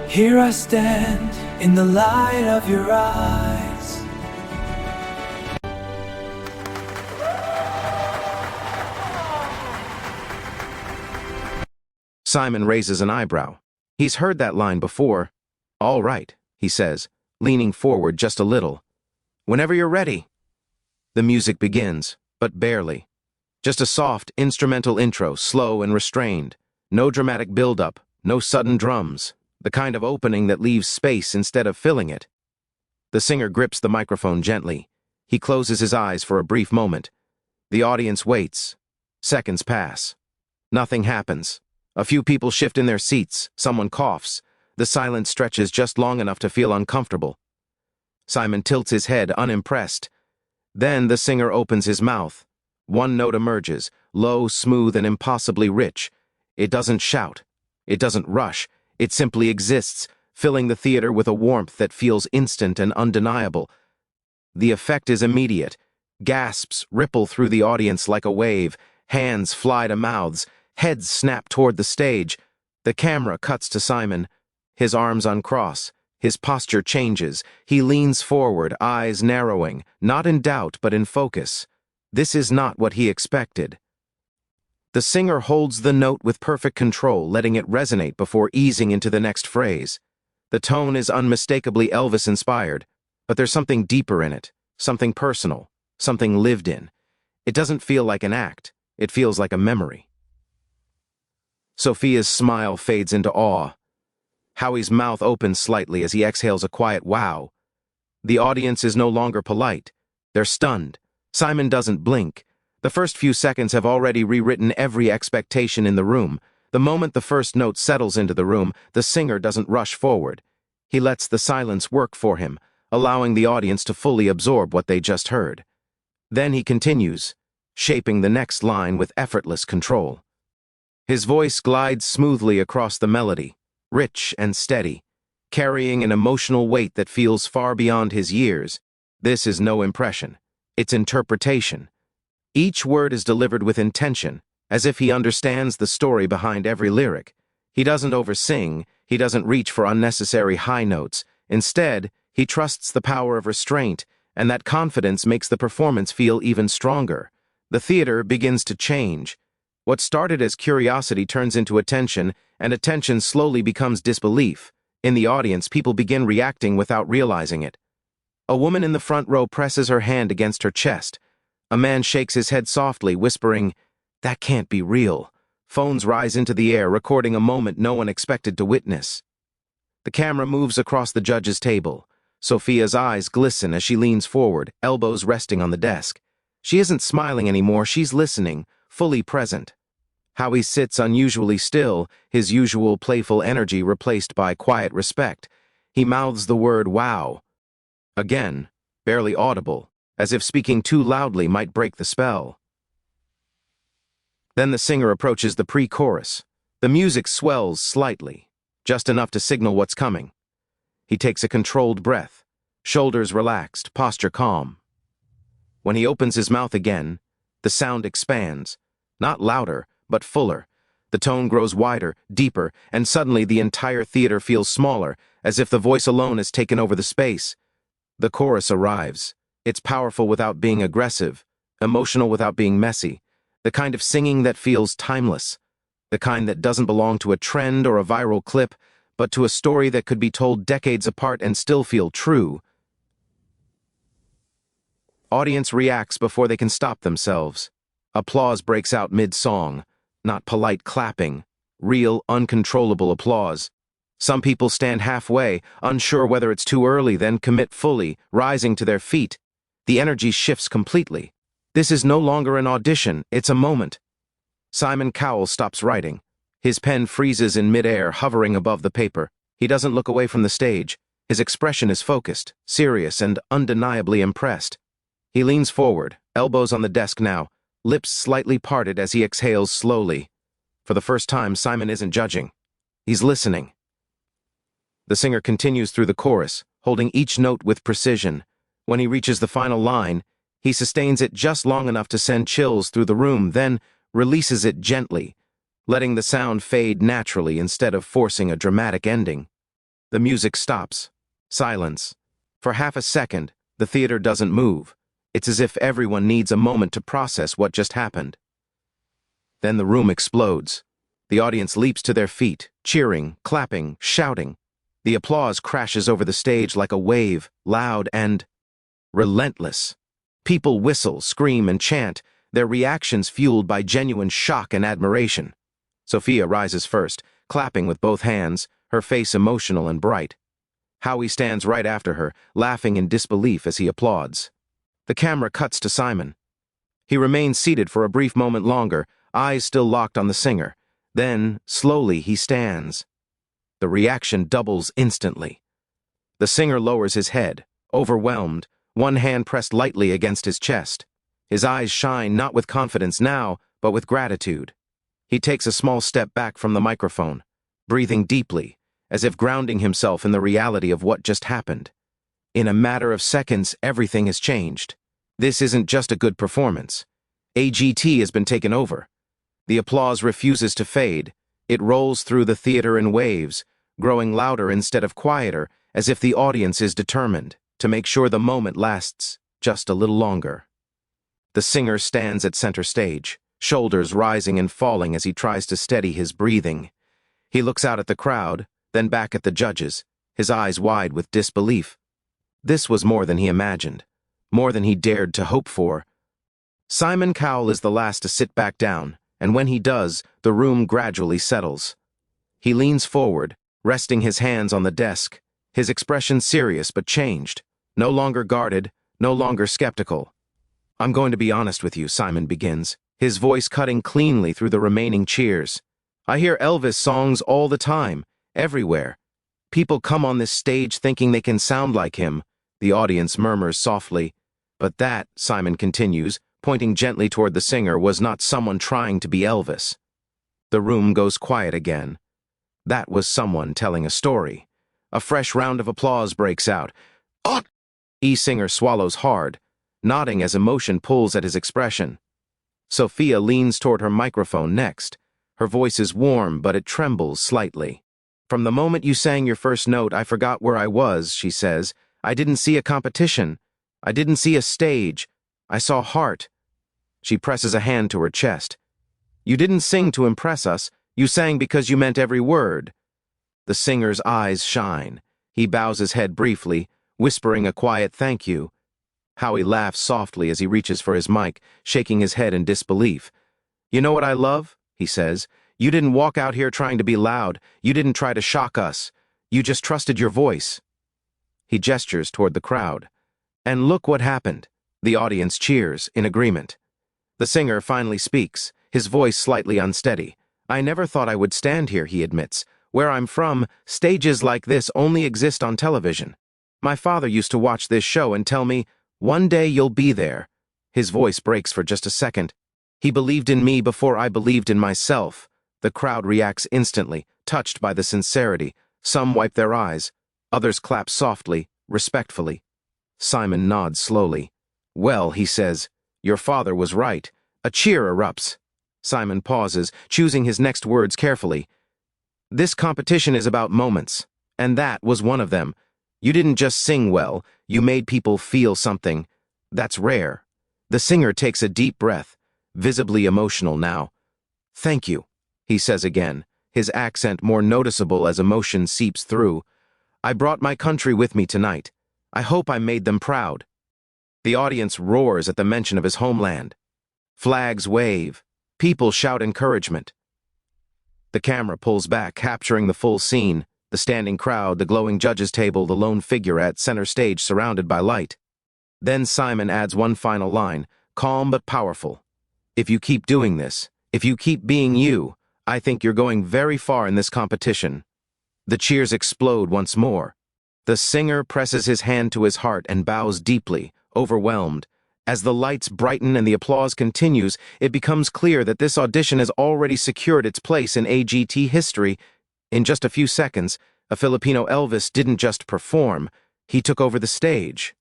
Here I stand in the light of your eyes. Simon raises an eyebrow. He's heard that line before. "All right," he says, leaning forward just a little. "Whenever you're ready." The music begins, but barely. Just a soft, instrumental intro, slow and restrained. No dramatic build-up, no sudden drums. The kind of opening that leaves space instead of filling it. The singer grips the microphone gently. He closes his eyes for a brief moment. The audience waits. Seconds pass. Nothing happens. A few people shift in their seats. Someone coughs. The silence stretches just long enough to feel uncomfortable. Simon tilts his head, unimpressed. Then the singer opens his mouth. One note emerges, low, smooth, and impossibly rich. It doesn't shout. It doesn't rush. It simply exists, filling the theater with a warmth that feels instant and undeniable. The effect is immediate. Gasps ripple through the audience like a wave. Hands fly to mouths. Heads snap toward the stage. The camera cuts to Simon. His arms uncross. His posture changes. He leans forward, eyes narrowing, not in doubt but in focus. This is not what he expected. The singer holds the note with perfect control, letting it resonate before easing into the next phrase. The tone is unmistakably Elvis-inspired, but there's something deeper in it, something personal, something lived in. It doesn't feel like an act. It feels like a memory. Sophia's smile fades into awe. Howie's mouth opens slightly as he exhales a quiet wow. The audience is no longer polite. They're stunned. Simon doesn't blink. The first few seconds have already rewritten every expectation in the room. The moment the first note settles into the room, the singer doesn't rush forward. He lets the silence work for him, allowing the audience to fully absorb what they just heard. Then he continues, shaping the next line with effortless control. His voice glides smoothly across the melody, rich and steady, carrying an emotional weight that feels far beyond his years. This is no impression. It's interpretation. Each word is delivered with intention, as if he understands the story behind every lyric. He doesn't oversing, he doesn't reach for unnecessary high notes. Instead, he trusts the power of restraint, and that confidence makes the performance feel even stronger. The theater begins to change. What started as curiosity turns into attention, and attention slowly becomes disbelief. In the audience, people begin reacting without realizing it. A woman in the front row presses her hand against her chest. A man shakes his head softly, whispering, "That can't be real." Phones rise into the air, recording a moment no one expected to witness. The camera moves across the judge's table. Sophia's eyes glisten as she leans forward, elbows resting on the desk. She isn't smiling anymore, she's listening, fully present. Howie sits unusually still, his usual playful energy replaced by quiet respect. He mouths the word "wow." Again, barely audible, as if speaking too loudly might break the spell. Then the singer approaches the pre-chorus. The music swells slightly, just enough to signal what's coming. He takes a controlled breath, shoulders relaxed, posture calm. When he opens his mouth again, the sound expands, not louder, but fuller. The tone grows wider, deeper, and suddenly the entire theater feels smaller, as if the voice alone has taken over the space. The chorus arrives. It's powerful without being aggressive, emotional without being messy, the kind of singing that feels timeless, the kind that doesn't belong to a trend or a viral clip, but to a story that could be told decades apart and still feel true. Audience reacts before they can stop themselves. Applause breaks out mid-song, not polite clapping, real, uncontrollable applause. Some people stand halfway, unsure whether it's too early, then commit fully, rising to their feet. The energy shifts completely. This is no longer an audition, it's a moment. Simon Cowell stops writing. His pen freezes in midair, hovering above the paper. He doesn't look away from the stage. His expression is focused, serious, and undeniably impressed. He leans forward, elbows on the desk now, lips slightly parted as he exhales slowly. For the first time, Simon isn't judging. He's listening. The singer continues through the chorus, holding each note with precision. When he reaches the final line, he sustains it just long enough to send chills through the room, then releases it gently, letting the sound fade naturally instead of forcing a dramatic ending. The music stops. Silence. For half a second, the theater doesn't move. It's as if everyone needs a moment to process what just happened. Then the room explodes. The audience leaps to their feet, cheering, clapping, shouting. The applause crashes over the stage like a wave, loud and relentless. People whistle, scream, and chant, their reactions fueled by genuine shock and admiration. Sophia rises first, clapping with both hands, her face emotional and bright. Howie stands right after her, laughing in disbelief as he applauds. The camera cuts to Simon. He remains seated for a brief moment longer, eyes still locked on the singer. Then, slowly, he stands. The reaction doubles instantly. The singer lowers his head, overwhelmed, one hand pressed lightly against his chest. His eyes shine not with confidence now, but with gratitude. He takes a small step back from the microphone, breathing deeply, as if grounding himself in the reality of what just happened. In a matter of seconds, everything has changed. This isn't just a good performance. AGT has been taken over. The applause refuses to fade. It rolls through the theater in waves, growing louder instead of quieter, as if the audience is determined to make sure the moment lasts just a little longer. The singer stands at center stage, shoulders rising and falling as he tries to steady his breathing. He looks out at the crowd, then back at the judges, his eyes wide with disbelief. This was more than he imagined, more than he dared to hope for. Simon Cowell is the last to sit back down, and when he does, the room gradually settles. He leans forward, resting his hands on the desk, his expression serious but changed, no longer guarded, no longer skeptical. "I'm going to be honest with you," Simon begins, his voice cutting cleanly through the remaining cheers. "I hear Elvis songs all the time, everywhere. People come on this stage thinking they can sound like him," the audience murmurs softly. But that, Simon continues, pointing gently toward the singer, was not someone trying to be Elvis. The room goes quiet again. That was someone telling a story. A fresh round of applause breaks out. "Oh!" Singer swallows hard, nodding as emotion pulls at his expression. Sophia leans toward her microphone next. Her voice is warm, but it trembles slightly. "From the moment you sang your first note, I forgot where I was," she says. "I didn't see a competition. I didn't see a stage. I saw heart." She presses a hand to her chest. "You didn't sing to impress us. You sang because you meant every word." The singer's eyes shine. He bows his head briefly, whispering a quiet thank you. Howie laughs softly as he reaches for his mic, shaking his head in disbelief. "You know what I love?" he says. "You didn't walk out here trying to be loud. You didn't try to shock us. You just trusted your voice." He gestures toward the crowd. And look what happened. The audience cheers in agreement. The singer finally speaks, his voice slightly unsteady. "I never thought I would stand here," he admits. "Where I'm from, stages like this only exist on television. My father used to watch this show and tell me, 'One day you'll be there.'" His voice breaks for just a second. "He believed in me before I believed in myself." The crowd reacts instantly, touched by the sincerity. Some wipe their eyes. Others clap softly, respectfully. Simon nods slowly. "Well," he says, "your father was right." A cheer erupts. Simon pauses, choosing his next words carefully. "This competition is about moments, and that was one of them. You didn't just sing well, you made people feel something. That's rare." The singer takes a deep breath, visibly emotional now. "Thank you," he says again, his accent more noticeable as emotion seeps through. "I brought my country with me tonight. I hope I made them proud." The audience roars at the mention of his homeland. Flags wave. People shout encouragement. The camera pulls back, capturing the full scene, the standing crowd, the glowing judges' table, the lone figure at center stage surrounded by light. Then Simon adds one final line, calm but powerful. "If you keep doing this, if you keep being you, I think you're going very far in this competition." The cheers explode once more. The singer presses his hand to his heart and bows deeply, overwhelmed. As the lights brighten and the applause continues, it becomes clear that this audition has already secured its place in AGT history. In just a few seconds, a Filipino Elvis didn't just perform, he took over the stage.